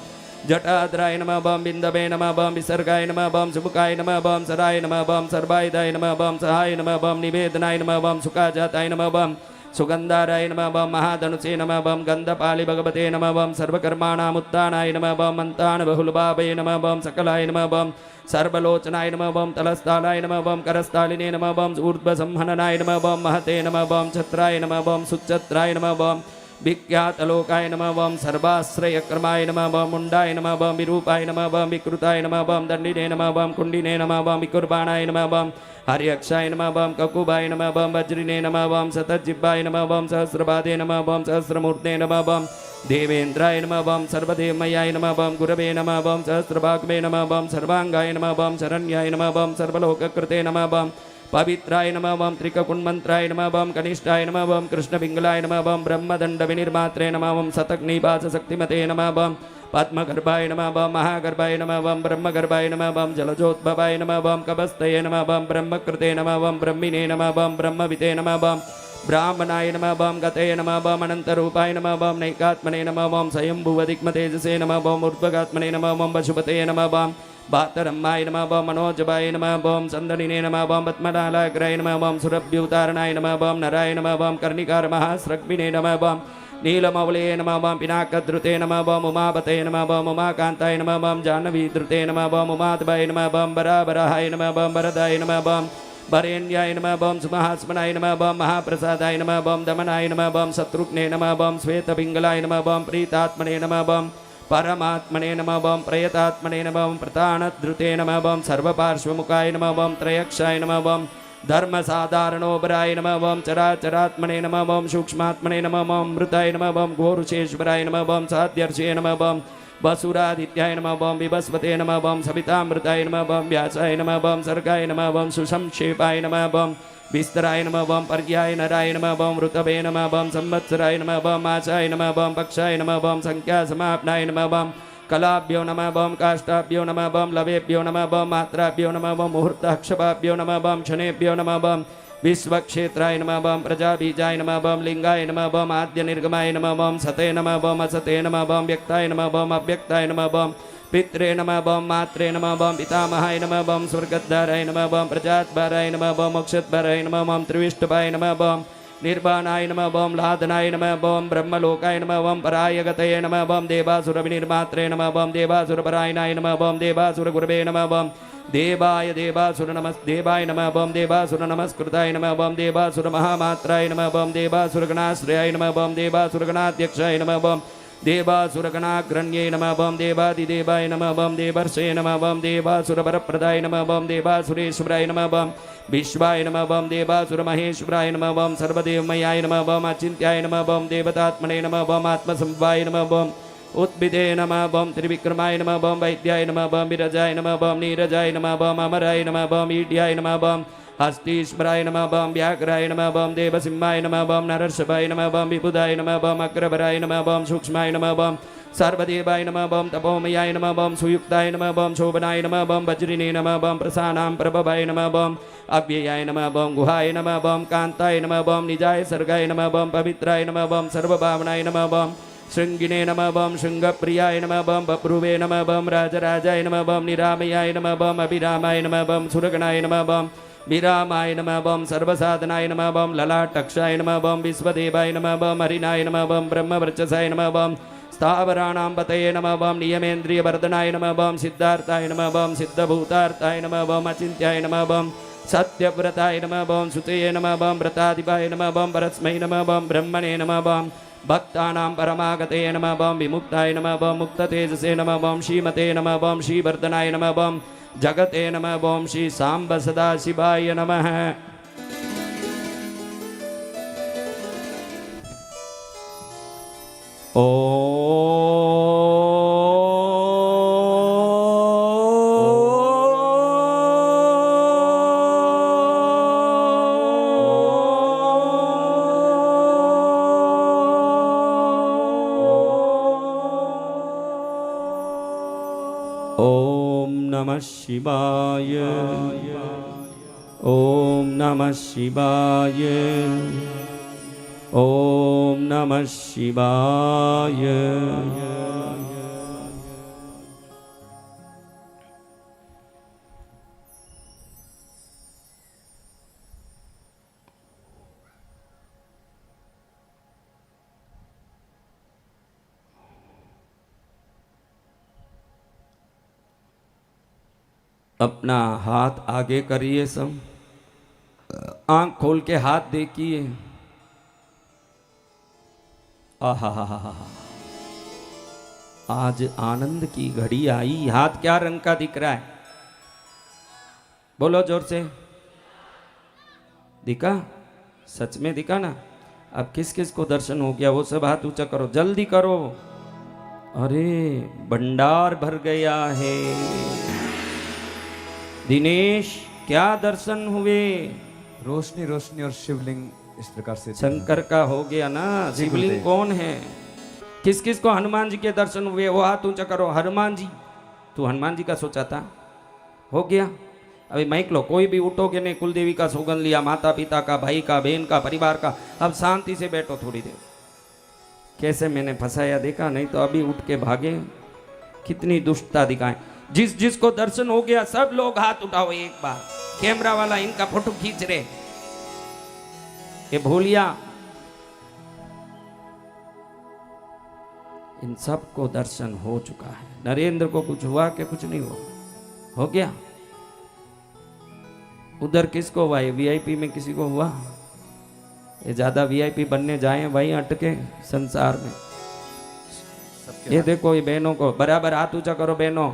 जटाद्राय नमः बम बिंदवे नमः बम विसर्गाय नमः बम शुभकाय नमः बम सराय नमः बम सर्वायुधाय नमः बम सहाय नमः बम निवेदनाय नमः बम सुखाजाताय नमः बम सुगंधाराय नमः बम महाधनुषे नमः बम गंधपालि भगवते नमः बम सर्वकर्माणामुत्थानाय नमः बम मन्तान बहुलभावे नमः बम सकलाय नमः बम सर्वलोचनाय नमः बम तलस्थालाय नमः बम करस्थालिने नमः बम ऊर्ध्वसंहननाय नमः बम महते नमः बम छत्राय नमः बम सुच्छत्राय नमः बम विख्यातलोकाय नमः बम सर्वाश्रयक्रमाय नमः बम मुंडाय नमः बम विरूपाय नमः बम विकृताय नमः बम दंडिने नमः बम कुंडिने नमः बम विकुर्बाणाय नमः बम हरियक्षाय नमः बम ककुबाय नमः बम वज्रिने नमः बम सतज्जिह्वाय नमः बम सहस्रपादे नमः बम सहस्रमूर्ते नमः बम देवेन्द्राय नमः बम सर्वदेवमयाय नमः बम गुरवे नमः बम सहस्रभागवे नमः बम सर्वांगाय नमः बम शरण्याय नमः बम सर्वलोककृते नमः बम पवित्राय नमः बम त्रिककुण्मन्त्राय नमः बम कनिष्ठाय नमः बम कृष्णपिङ्गलाय नमः बम ब्रह्मदण्डविनिर्मात्रे नमः बम शतग्निवासशक्तिमते नमः बम पद्मगर्भाय नमः बम महागर्भाय नमः बम ब्रह्मगर्भाय नमः बम जलजोद्भवाय नमः बम कबस्तये नमः बम ब्रह्मकृते नमः बम ब्रह्मिणे नमः बम ब्रह्मविते नमः बम ब्राह्मणाय नमः बम गते नमः बम अनन्तरूपाय नमः बम नैकात्मने नमः बम स्वयंभुवदिग्मतेजसे नमः बम ऊर्ध्वगात्मने नमः बम वशुपते नमः बम भातरम्माय नमः बम मनोजवाय नमः बम चन्दनिने नमः बम पद्मनालाग्राय नमः बम सुरभ्युतारणाय नमः बम नराय नमः बम कर्णिकार महास्रग्विने नमः बम नीलमौले नमः बम पिनाकद्रुते नमः बम उमापते नमः बम उमाकान्ताय नमः बम जाह्नवीधृते नमः बम उमाधवाय नमः बम बराबराहाय नमः बम वरदाय नमः बम वरेण्याय नमः बम सुमहास्मनाय नमः बम महाप्रसादाय नमः बम दमनाय नमः बम शत्रुघ्ने नमः बम श्वेतपिङ्गलाय नमः बम प्रीतात्मने नमः बम परमात्मने नमः बम प्रयतात्मने नमः बम प्रतानधृते नमः बम सर्वपार्श्वमुखाय नमः बम त्रयक्षाय नमः बम धर्मसाधारणोबराय नमः बम चराचरात्मने नमः बम सूक्ष्मात्मने नमः बम मृताय नमः बम घोरुषेश्वराय नमः बम साध्यर्षे नमः बम वसुरादित्याय नमः बम विवस्वते नमः बम सवितामृताय नमः बम व्यासाय नमः बम सर्गाय नमः बम सुसंक्षेपाय नमः बम विस्तराय नमः बम पर्याय नराय नमः बम ऋतवे नमः बम संवत्सराय नमः बम आशाय नमः बम पक्षाय नमः बम संख्यासमापनाय नमः बम कलाभ्यो नमः बम काष्ठाभ्यो नमः बम लवेभ्यो नमः बम मात्राभ्यो नमः बम मुहूर्ताक्षपाभ्यो नमः बम क्षणेभ्यो नमः बम विश्वक्षेत्राय नमः बम प्रजाबीजाय नमः बम लिंगाय नमः बम आद्यनिर्गमाय नमः बम सते नमः बम असते नमः बम व्यक्ताय नमः बम अव्यक्ताय नमः बम पित्रे नमः बम मात्रे नमः बम पितामहाय नमः बम स्वर्गद्वाराय नमः बम प्रजाद्वाराय नमः बम मोक्षद्वाराय नमः बम त्रिविष्टभाय नमः बम निर्वाणाय नमः बम लादनाय नमः बम ब्रह्मलोकाय नमः बम परायगतये नमः बम देवासुरविनिर्मात्रे नमः बम देवासुरपरायणाय नमः बम देवासुरगुरवे नमः बम देवाय देवासुर नमस् देवाय नमः बम देवासुर नमस्कृताय नमः बम देवासुर महामात्राय नमः बम देवासुर गणाश्रयाय नमः बम देवासुर गणाध्यक्षाय नमः बम देवासुर गणाग्रण्ये नमः बम देवादिदेवाय नमः बम देवर्षये नमः बम देवासुर वरप्रदाय नमः बम देवासुरेश्वराय नमः बम विश्वाय नमः बम देवासुर महेश्वराय नमः बम सर्वदेवमयाय नमः बम अचिन्त्याय नमः बम देवतात्मने नमः बम आत्मसंवाय नमः बम उद्भिदे नमः बम त्रिविक्रमाय नमः बम वैद्याय नमः बम विरजाय नमः बम नीरजाय नमः बम अमराय नमः बम ईड्याय नमः बम हस्तीश्वराय नमः बम व्याघ्राय नमः बम देवसिंहाय नमः बम नरर्षभाय नमः बम विबुधाय नमः बम अग्रभराय नमः बम सूक्ष्माय नमः बम सर्वदेवाय नमः बम तपोमयाय नमः बम सुयुक्ताय नमः बम शोभनाय नमः बम वज्रिणे नमः बम प्रसानां प्रभवाय नमः बम अव्ययाय नमः बम गुहाय नमः बम कांताय नमः बम निजाय सर्गाय नमः बम पवित्राय नमः बम सर्वभावनाय नमः बम शृंगिने नमः बम शृंगप्रियाय नमः बम बप्रुवे नमः बम राजराजाय नमः बम निरामयाय नमः बम अभिरामाय नमः बम सुरगणाय नमः बम विरामाय नमः बम सर्वसाधनाय नमः बम ललाटक्षाय नमः बम विश्वदेवाय नमः बम हरिनाय नमः बम ब्रह्मवर्चसाय नमः बम स्थावराणां पतये नमः बम नियमेन्द्रियवर्धनाय नमः बम सिद्धार्थाय नमः बम सिद्धभूतार्थाय नमः बम अचिन्त्याय नमः बम सत्यव्रताय नमः बम सुतये नमः बम व्रताधिपाय नमः बम परस्मै नमः बम ब्रह्मणे नमः बम भक्तानां परमागतये नमः बम विमुक्ताय नमः बम मुक्ततेजसे नमः बम श्रीमते नमः बम श्रीवर्धनाय नमः बम जगते नमः बम श्री सांब सदाशिवाय नमः। ओम नमः शिवाय ओम नमः शिवाय ओम नमः शिवाय। अपना हाथ आगे करिए, सब आंख खोल के हाथ देखिए। आहा हा हा हा, आज आनंद की घड़ी आई। हाथ क्या रंग का दिख रहा है? बोलो जोर से। दिखा? सच में दिखा ना? अब किस किस को दर्शन हो गया वो सब हाथ ऊंचा करो, जल्दी करो। अरे भंडार भर गया है। दिनेश क्या दर्शन हुए? रोशनी रोशनी और शिवलिंग इस प्रकार से शंकर का हो गया ना। शिवलिंग कौन है? किस किस को हनुमान जी के दर्शन हुए वो हाथ ऊंचा करो। हनुमान जी, तू हनुमान जी का सोचा था, हो गया। अभी माइक लो, कोई भी उठोगे नहीं। कुल देवी का सौगंध लिया, माता पिता का, भाई का, बहन का, परिवार का। अब शांति से बैठो थोड़ी देर। कैसे मैंने फंसाया देखा? नहीं तो अभी उठ के भागे। कितनी दुष्टता दिखाएं। जिस जिसको दर्शन हो गया सब लोग हाथ उठाओ एक बार। कैमरा वाला इनका फोटो खींच रहे। ये भूलिया, इन सबको दर्शन हो चुका है। नरेंद्र को कुछ हुआ कि कुछ नहीं हुआ? हो गया। उधर किसको हुआ? ये वीआईपी में किसी को हुआ? ये ज्यादा वीआईपी बनने जाए वहीं अटके संसार में। ये देखो, ये बहनों को बराबर हाथ ऊंचा करो। बहनों,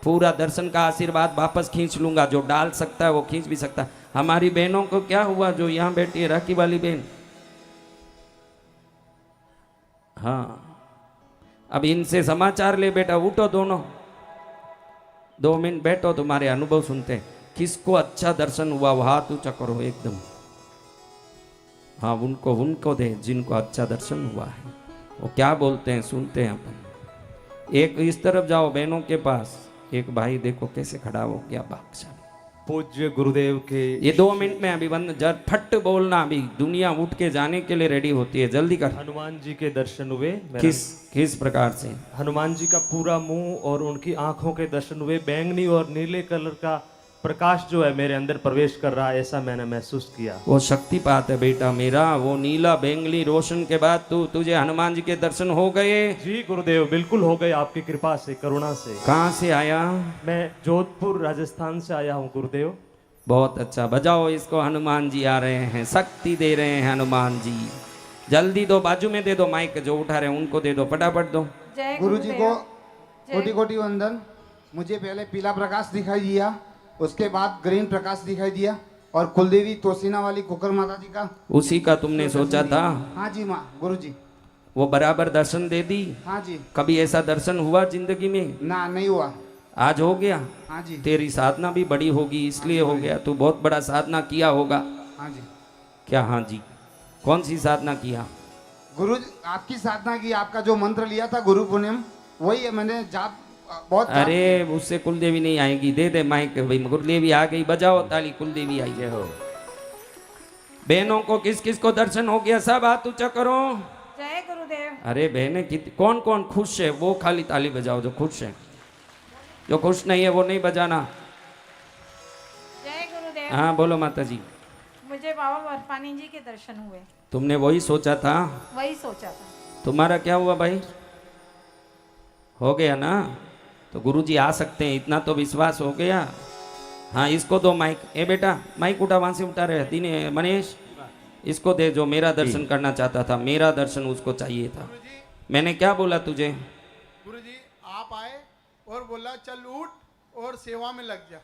पूरा दर्शन का आशीर्वाद वापस खींच लूंगा। जो डाल सकता है वो खींच भी सकता है। हमारी बहनों को क्या हुआ जो यहां बैठी है? राखी वाली बहन, हाँ, अब इनसे समाचार ले बेटा। उठो दोनों, 2 मिनट बैठो, तुम्हारे अनुभव सुनते हैं। किसको अच्छा दर्शन हुआ वो हाथ ऊंचा करो एकदम। हाँ, उनको दे जिनको अच्छा दर्शन हुआ है। वो क्या बोलते हैं सुनते हैं अपन। एक इस तरफ जाओ बहनों के पास। एक भाई देखो कैसे खड़ा हो गया भागशाली। पूज्य गुरुदेव के ये 2 मिनट में अभी बंद, जब फट बोलना। अभी दुनिया उठ के जाने के लिए रेडी होती है, जल्दी कर। हनुमान जी के दर्शन हुए। किस प्रकार से? हनुमान जी का पूरा मुंह और उनकी आंखों के दर्शन हुए। बैंगनी और नीले कलर का प्रकाश जो है मेरे अंदर प्रवेश कर रहा है, ऐसा मैंने महसूस किया। वो शक्तिपात है बेटा मेरा, वो नीला बेंगली रोशन के बाद तुझे हनुमान जी के दर्शन हो गए। जी गुरुदेव, बिल्कुल हो गए आपकी कृपा से, करुणा से। कहाँ से आया? मैं जोधपुर राजस्थान से आया हूँ गुरुदेव। बहुत अच्छा, बजाओ इसको, हनुमान जी आ रहे हैं, शक्ति दे रहे हैं हनुमान जी। जल्दी दो, बाजू में दे दो माइक, जो उठा रहे हैं उनको दे दो, फटाफट दो। जय गुरु जी को जय। कोटि कोटि वंदन। मुझे पहले पीला प्रकाश दिखाई दिया, उसके बाद ग्रीन प्रकाश दिखाई दिया, और कुलदेवी तोसीना वाली कुकर माता जी का उसी का तुमने सोचा था? हाँ जी माँ, गुरु जी। वो बराबर दर्शन दे दी? हाँ जी। कभी ऐसा दर्शन हुआ जिंदगी में? ना, नहीं हुआ। आज हो गया। हाँ जी। तेरी साधना भी बड़ी होगी इसलिए हो गया, तू बहुत बड़ा साधना किया होगा। हाँ जी। क्या? हाँ जी। कौन सी साधना किया? गुरु जी, आपकी साधना की, आपका जो मंत्र लिया था गुरु पुण्यम, वही है। मैंने जाप बहुत जाप अरे उससे कुलदेवी नहीं आएगी, दे दे माइक भाई, कुलदेवी आ गई, बजाओ ताली, कुलदेवी आई है। हो बहनों को किस किस को दर्शन हो गया? सब हाथ ऊंचा करो। जय गुरुदेव। अरे बहने कौन कौन खुश है वो खाली ताली बजाओ, जो खुश है। जो खुश नहीं है वो नहीं बजाना। जय गुरुदेव। हाँ बोलो माता जी। मुझे बाबा बर्फानी जी के दर्शन हुए। तुमने वही सोचा था? वही सोचा था। तुम्हारा क्या हुआ भाई? हो गया ना? तो गुरुजी आ सकते हैं, इतना तो विश्वास हो गया। हाँ इसको दो माइक। ए बेटा माइक उठा, वहां से उठा रहे दीने मनीष, इसको दे, जो मेरा दर्शन करना चाहता था, मेरा दर्शन उसको चाहिए था। मैंने क्या बोला तुझे? गुरुजी आप आए और बोला चल उठ और सेवा में लग जा।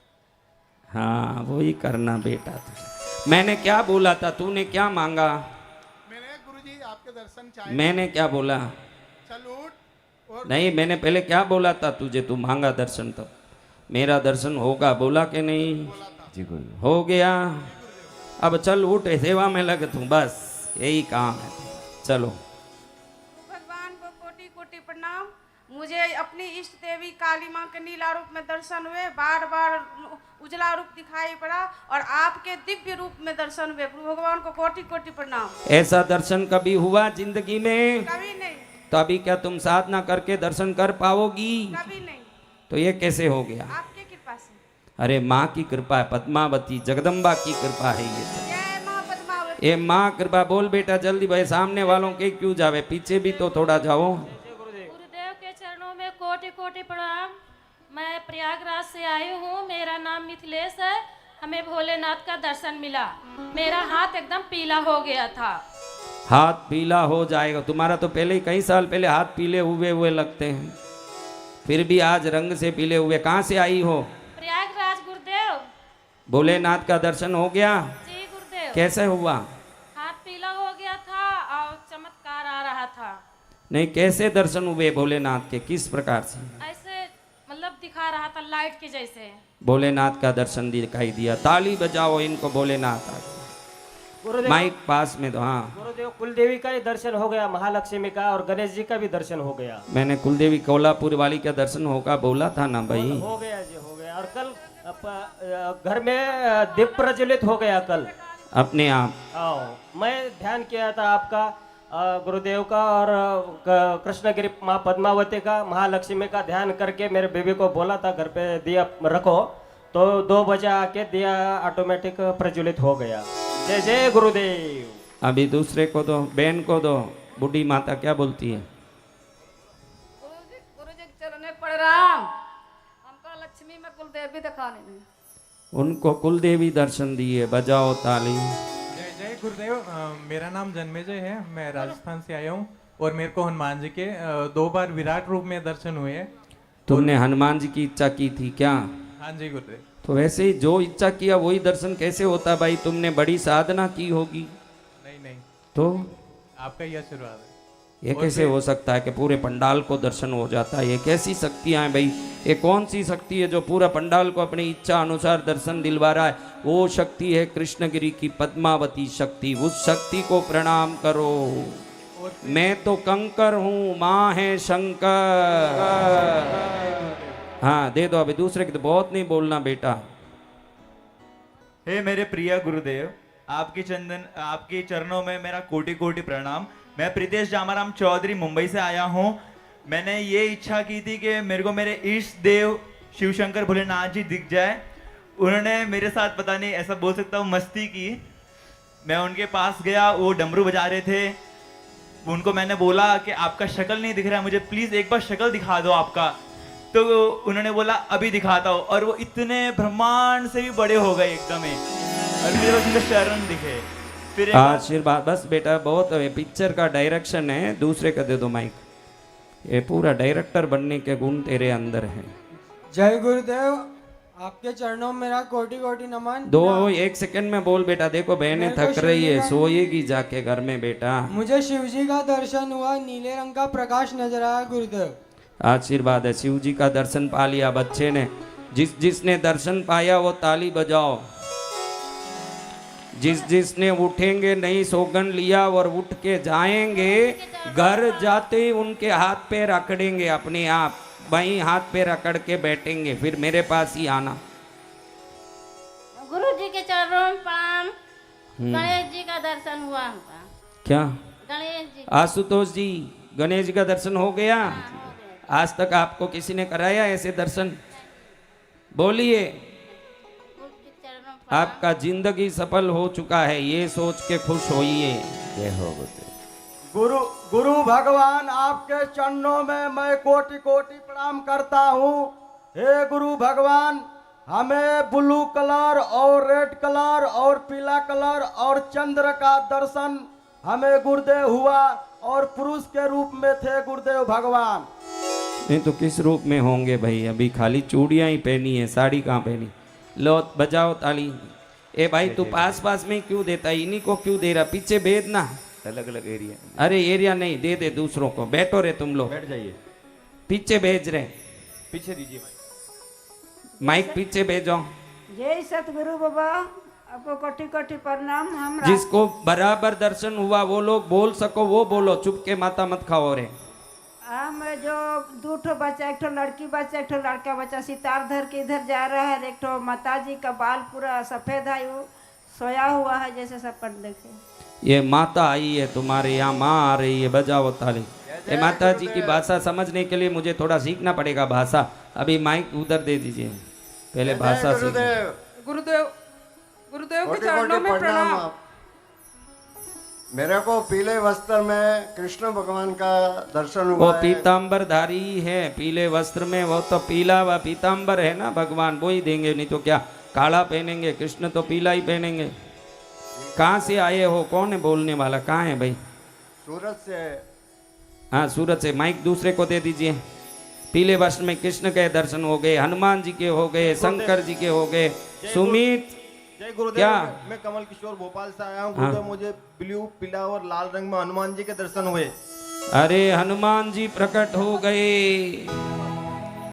हाँ वही करना बेटा तुझे। मैंने क्या बोला था? तूने क्या मांगा? मैंने गुरुजी आपके दर्शन चाहे। मैंने क्या बोला? चल उठ और नहीं, मैंने पहले क्या बोला था तुझे? तू मांगा दर्शन, तो मेरा दर्शन होगा बोला कि नहीं? जी गुरु। हो गया। अब चल उठ, सेवा में लग तू, बस यही काम है। चलो। भगवान को कोटि कोटि प्रणाम। मुझे अपनी इष्ट देवी काली माँ के नीला रूप में दर्शन हुए, बार बार उजला रूप दिखाई पड़ा, और आपके दिव्य रूप में दर्शन हुए। भगवान को कोटि कोटि प्रणाम। ऐसा दर्शन कभी हुआ जिंदगी में? कभी नहीं। तो अभी क्या तुम साधना करके दर्शन कर पाओगी? कभी नहीं। तो ये कैसे हो गया? आपके कृपा से। अरे माँ की कृपा है, पद्मावती जगदम्बा की कृपा है ये सब। जय माँ पद्मावती। ये माँ कृपा। बोल बेटा जल्दी भाई, सामने वालों के क्यों जावे, पीछे भी तो थोड़ा जाओ। गुरुदेव के चरणों में कोटि कोटि प्रणाम। मैं प्रयागराज से आई हूँ, मेरा नाम मिथिलेश है। हमें भोलेनाथ का दर्शन मिला, मेरा हाथ एकदम पीला हो गया था। हाथ पीला हो जाएगा तुम्हारा? तो पहले ही कई साल पहले हाथ पीले हुए हुए लगते हैं, फिर भी आज रंग से पीले हुए। कहाँ से आई हो? प्रयागराज गुरुदेव। भोलेनाथ का दर्शन हो गया? जी गुरुदेव। कैसे हुआ? हाथ पीला हो गया था और चमत्कार आ रहा था। नहीं, कैसे दर्शन हुए भोलेनाथ के, किस प्रकार से? ऐसे मतलब दिखा रहा था लाइट के जैसे। भोलेनाथ का दर्शन दिखाई दिया। ताली बजाओ इनको, भोलेनाथ आ गए। माइक पास में दो। हाँ गुरुदेव, कुलदेवी का ही दर्शन हो गया, महालक्ष्मी का, और गणेश जी का भी दर्शन हो गया। मैंने कुलदेवी कोल्हापुर वाली का दर्शन होगा बोला था ना भाई? हो गया जी, हो गया। और कल घर में दीप प्रज्वलित हो गया कल अपने आप। आओ, मैं ध्यान किया था आपका, गुरुदेव का, और कृष्णगिरी माँ पद्मावती का, महालक्ष्मी का ध्यान करके मेरे बेबी को बोला था घर पे दिया रखो, तो 2 बजे आके दिया ऑटोमेटिक प्रज्वलित हो गया। जय जय गुरुदेव। अभी दूसरे को दो, बहन को दो। बूढ़ी माता क्या बोलती है? गुरु जी चरण में प्रणाम। हमको लक्ष्मी में कुलदेवी दिखाने में। उनको कुलदेवी दर्शन दिए, बजाओ ताली। जय जय गुरुदेव। मेरा नाम जन्मेजय है, मैं राजस्थान से आया हूँ और मेरे को हनुमान जी के 2 बार विराट रूप में दर्शन हुए हैं। तुमने हनुमान जी की इच्छा की थी क्या? हाँ जी गुरुदेव। तो वैसे ही जो इच्छा किया वही दर्शन कैसे होता भाई? तुमने बड़ी साधना की होगी। नहीं नहीं, तो आपका ही आशीर्वाद है। ये कैसे हो सकता है कि पूरे पंडाल को दर्शन हो जाता है? ये कैसी शक्तियां हैं भाई? ये कौन सी शक्ति है जो पूरा पंडाल को अपनी इच्छा अनुसार दर्शन दिलवा रहा है? वो शक्ति है कृष्णगिरी की पद्मावती शक्ति। उस शक्ति को प्रणाम करो। मैं तो कंकर हूँ, माँ है शंकर। हाँ दे दो अभी दूसरे की। तो बहुत नहीं बोलना बेटा। हे मेरे प्रिय गुरुदेव, आपके चरणों में मेरा कोटि कोटि प्रणाम। मैं प्रीतेश जामाराम चौधरी मुंबई से आया हूँ। मैंने ये इच्छा की थी कि मेरे को मेरे इष्ट देव शिव शंकर भोलेनाथ जी दिख जाए, उन्होंने मेरे साथ पता नहीं ऐसा बोल सकता हूँ मस्ती की। मैं उनके पास गया, वो डमरू बजा रहे थे। उनको मैंने बोला कि आपका शक्ल नहीं दिख रहा है, मुझे प्लीज एक बार शक्ल दिखा दो आपका। तो उन्होंने बोला अभी दिखाता हूँ, और वो इतने ब्रह्मांड से भी बड़े हो गए एकदम ही, और मुझे बस उनके चरण दिखे। फिर एक बार- आशीर्वाद बस बेटा, बहुत पिक्चर का डायरेक्शन है, दूसरे का दे दो माइक। ये पूरा डायरेक्टर बनने के गुण तेरे अंदर है। जय गुरुदेव, आपके चरणों में मेरा कोटि कोटि नमन। दो एक सेकंड में बोल बेटा, देखो बहनें मेरे को थक रही है, शिवजी का- सोएगी जाके घर में बेटा। मुझे शिवजी का दर्शन हुआ, नीले रंग का प्रकाश नजर आया गुरुदेव। आशीर्वाद है, शिव जी का दर्शन पा लिया बच्चे ने। जिसने दर्शन पाया वो ताली बजाओ। जिसने उठेंगे नहीं सौगंध लिया और उठ के जाएंगे, घर जाते ही उनके हाथ पैर अकड़ेंगे अपने आप, वहीं हाथ पैर अकड़ के बैठेंगे, फिर मेरे पास ही आना। गुरु जी के चरणों में प्रणाम। गणेश जी का दर्शन हुआ हमका। क्या गणेश जी आशुतोष जी, गणेश जी का दर्शन हो गया? आज तक आपको किसी ने कराया ऐसे दर्शन? बोलिए, उनके चरणों में प्रणाम। आपका जिंदगी सफल हो चुका है, ये सोच के खुश होइए। जय हो गुरु गुरु भगवान, आपके चरणों में मैं कोटि कोटि प्रणाम करता हूँ। हे गुरु भगवान, हमें ब्लू कलर और रेड कलर और पीला कलर और चंद्र का दर्शन हमें गुरुदेव हुआ, और पुरुष के रूप में थे गुरुदेव भगवान। नहीं तो किस रूप में होंगे भाई? अभी खाली चूड़ियां ही पहनी है, साड़ी कहाँ पहनी? लो बजाओ ताली। ए भाई तू पास पास में क्यों देता है? इन्हीं को क्यों दे रहा? पीछे भेज ना, अलग अलग एरिया। अरे एरिया नहीं, दे दे दूसरों को। बैठो रे तुम लोग, बैठ जाइए, पीछे भेज रहे, पीछे दीजिए माइक पीछे भेजो। जय सतगुरु बाबा, आपको कोटि कोटि प्रणाम। हम जिसको बराबर दर्शन हुआ वो लोग बोल सको वो बोलो, चुप के माता मत खाओ रे। हम जो दो ठो बच्चा, एक ठो लड़की बच्चा, एक ठो लड़का बच्चा सितार धर के इधर जा रहा है। एक ठो माता जी का बाल पूरा सफेद है, वो सोया हुआ है जैसे सपन देखे। ये माता आई है तुम्हारे यहाँ, माँ आ रही है, बजाओ ताली। ये माता जी की भाषा समझने के लिए मुझे थोड़ा सीखना पड़ेगा भाषा। अभी माइक उधर दे दीजिए, पहले भाषा सीख। गुरुदेव गुरुदेव के चरणों में प्रणाम। मेरे को पीले वस्त्र में कृष्ण भगवान का दर्शन वो हुआ है। पीताम्बर धारी है पीले वस्त्र में, वो तो पीला व पीताम्बर है ना भगवान, वो ही देंगे, नहीं तो क्या काला पहनेंगे? कृष्ण तो पीला ही पहनेंगे। कहाँ से आए हो? कौन है बोलने वाला? कहाँ है भाई? सूरत से। हाँ सूरत से। माइक दूसरे को दे दीजिए। पीले वस्त्र में कृष्ण के दर्शन हो गए, हनुमान जी के हो गए, शंकर जी के हो गए। सुमित जय गुरुदेव, क्या? मैं कमल किशोर भोपाल से आया हूँ। हाँ। गुरुदेव, मुझे ब्लू, पीला और लाल रंग में हनुमान जी के दर्शन हुए। अरे हनुमान जी प्रकट हो गए।